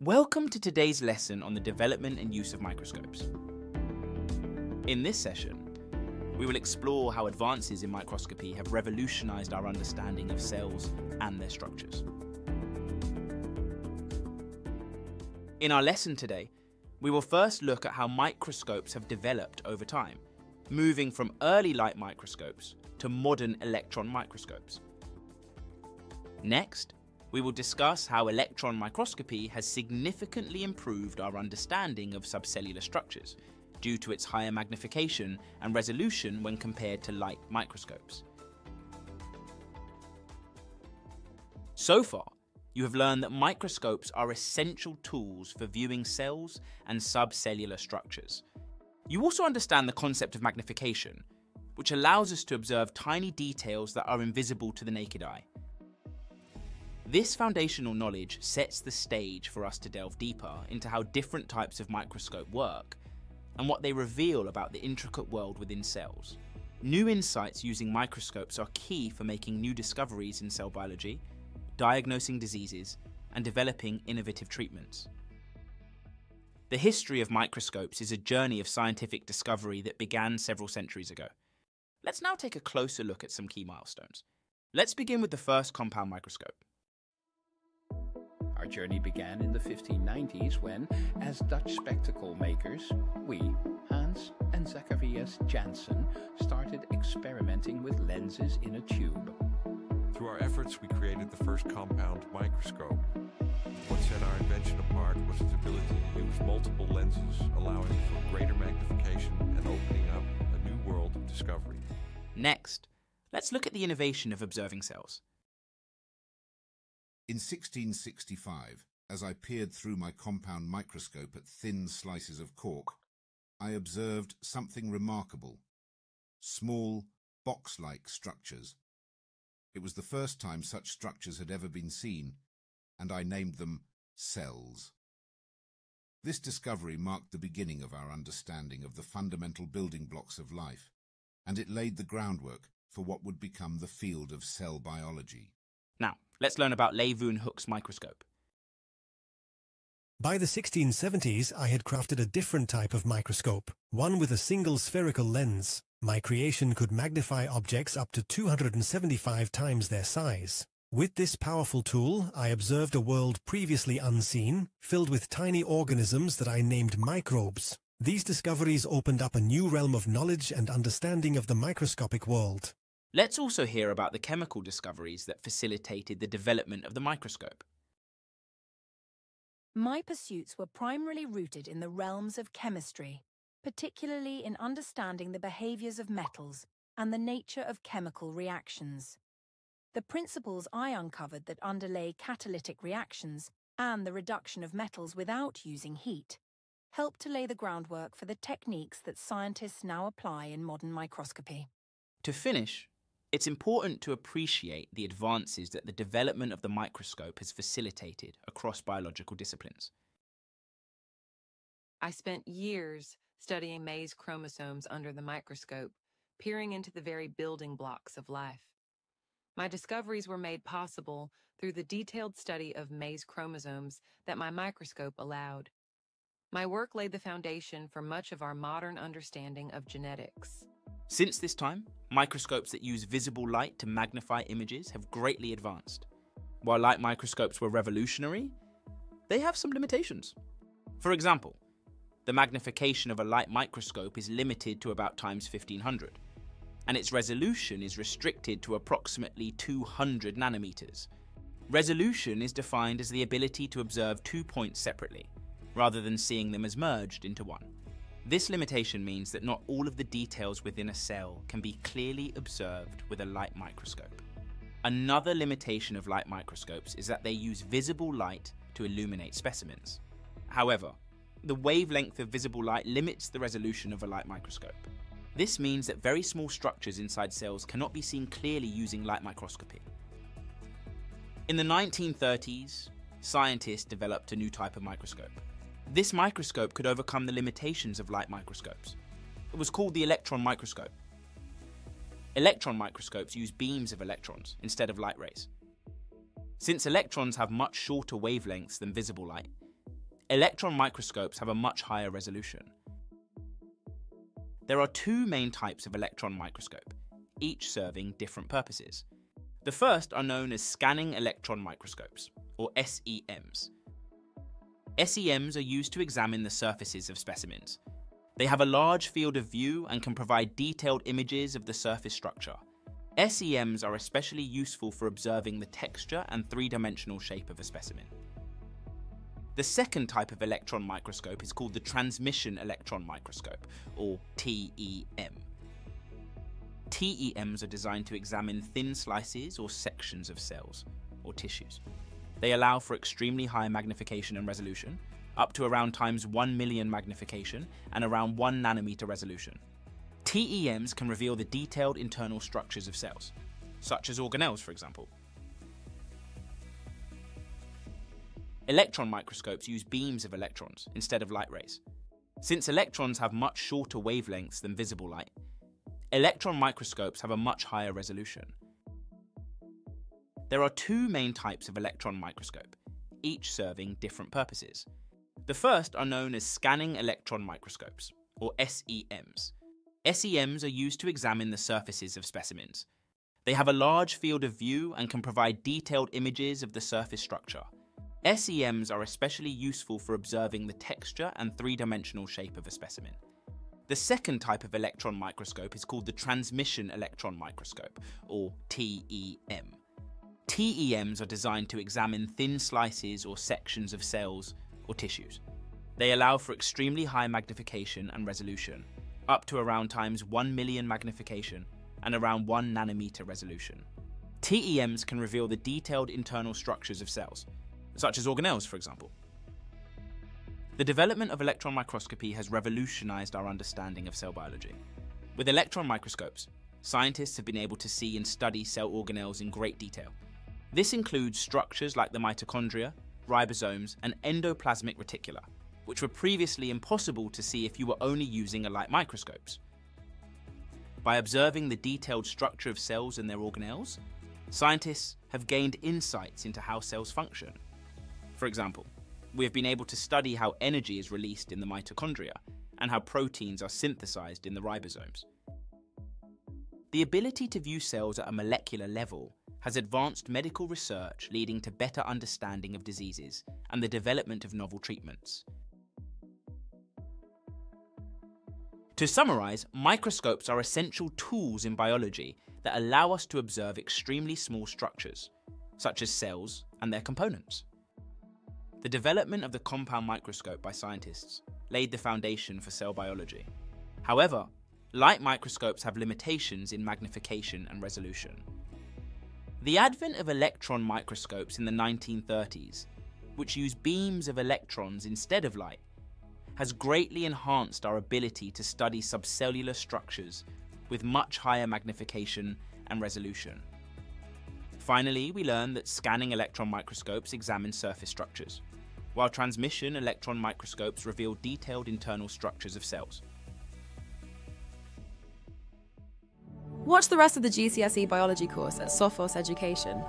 Welcome to today's lesson on the development and use of microscopes. In this session, we will explore how advances in microscopy have revolutionized our understanding of cells and their structures. In our lesson today, we will first look at how microscopes have developed over time, moving from early light microscopes to modern electron microscopes. Next, we will discuss how electron microscopy has significantly improved our understanding of subcellular structures due to its higher magnification and resolution when compared to light microscopes. So far, you have learned that microscopes are essential tools for viewing cells and subcellular structures. You also understand the concept of magnification, which allows us to observe tiny details that are invisible to the naked eye. This foundational knowledge sets the stage for us to delve deeper into how different types of microscope work and what they reveal about the intricate world within cells. New insights using microscopes are key for making new discoveries in cell biology, diagnosing diseases, and developing innovative treatments. The history of microscopes is a journey of scientific discovery that began several centuries ago. Let's now take a closer look at some key milestones. Let's begin with the first compound microscope. Our journey began in the 1590s when, as Dutch spectacle makers, we, Hans and Zacharias Janssen, started experimenting with lenses in a tube. Through our efforts, we created the first compound microscope. What set our invention apart was its ability to use multiple lenses, allowing for greater magnification and opening up a new world of discovery. Next, let's look at the innovation of observing cells. In 1665, as I peered through my compound microscope at thin slices of cork, I observed something remarkable: small, box-like structures. It was the first time such structures had ever been seen, and I named them cells. This discovery marked the beginning of our understanding of the fundamental building blocks of life, and it laid the groundwork for what would become the field of cell biology. Now, let's learn about Leeuwenhoek's microscope. By the 1670s, I had crafted a different type of microscope, one with a single spherical lens. My creation could magnify objects up to 275 times their size. With this powerful tool, I observed a world previously unseen, filled with tiny organisms that I named microbes. These discoveries opened up a new realm of knowledge and understanding of the microscopic world. Let's also hear about the chemical discoveries that facilitated the development of the microscope. My pursuits were primarily rooted in the realms of chemistry, particularly in understanding the behaviors of metals and the nature of chemical reactions. The principles I uncovered that underlay catalytic reactions and the reduction of metals without using heat helped to lay the groundwork for the techniques that scientists now apply in modern microscopy. To finish, it's important to appreciate the advances that the development of the microscope has facilitated across biological disciplines. I spent years studying maize chromosomes under the microscope, peering into the very building blocks of life. My discoveries were made possible through the detailed study of maize chromosomes that my microscope allowed. My work laid the foundation for much of our modern understanding of genetics. Since this time, microscopes that use visible light to magnify images have greatly advanced. While light microscopes were revolutionary, they have some limitations. For example, the magnification of a light microscope is limited to about times 1500, and its resolution is restricted to approximately 200 nanometers. Resolution is defined as the ability to observe 2 points separately, rather than seeing them as merged into one. This limitation means that not all of the details within a cell can be clearly observed with a light microscope. Another limitation of light microscopes is that they use visible light to illuminate specimens. However, the wavelength of visible light limits the resolution of a light microscope. This means that very small structures inside cells cannot be seen clearly using light microscopy. In the 1930s, scientists developed a new type of microscope. This microscope could overcome the limitations of light microscopes. It was called the electron microscope. Electron microscopes use beams of electrons instead of light rays. Since electrons have much shorter wavelengths than visible light, electron microscopes have a much higher resolution. There are two main types of electron microscope, each serving different purposes. The first are known as scanning electron microscopes, or SEMs. SEMs are used to examine the surfaces of specimens. They have a large field of view and can provide detailed images of the surface structure. SEMs are especially useful for observing the texture and three-dimensional shape of a specimen. The second type of electron microscope is called the transmission electron microscope, or TEM. TEMs are designed to examine thin slices or sections of cells or tissues. They allow for extremely high magnification and resolution, up to around times 1 million magnification and around 1 nanometer resolution. TEMs can reveal the detailed internal structures of cells, such as organelles, for example. Electron microscopes use beams of electrons instead of light rays. Since electrons have much shorter wavelengths than visible light, electron microscopes have a much higher resolution. There are two main types of electron microscope, each serving different purposes. The first are known as scanning electron microscopes, or SEMs. SEMs are used to examine the surfaces of specimens. They have a large field of view and can provide detailed images of the surface structure. SEMs are especially useful for observing the texture and three-dimensional shape of a specimen. The second type of electron microscope is called the transmission electron microscope, or TEM. TEMs are designed to examine thin slices or sections of cells or tissues. They allow for extremely high magnification and resolution, up to around times 1 million magnification and around 1 nanometer resolution. TEMs can reveal the detailed internal structures of cells, such as organelles, for example. The development of electron microscopy has revolutionized our understanding of cell biology. With electron microscopes, scientists have been able to see and study cell organelles in great detail. This includes structures like the mitochondria, ribosomes, and endoplasmic reticula, which were previously impossible to see if you were only using a light microscopes. By observing the detailed structure of cells and their organelles, scientists have gained insights into how cells function. For example, we have been able to study how energy is released in the mitochondria and how proteins are synthesized in the ribosomes. The ability to view cells at a molecular level has advanced medical research, leading to better understanding of diseases and the development of novel treatments. To summarize, microscopes are essential tools in biology that allow us to observe extremely small structures, such as cells and their components. The development of the compound microscope by scientists laid the foundation for cell biology. However, light microscopes have limitations in magnification and resolution. The advent of electron microscopes in the 1930s, which use beams of electrons instead of light, has greatly enhanced our ability to study subcellular structures with much higher magnification and resolution. Finally, we learned that scanning electron microscopes examine surface structures, while transmission electron microscopes reveal detailed internal structures of cells. Watch the rest of the GCSE biology course at Sophos Education.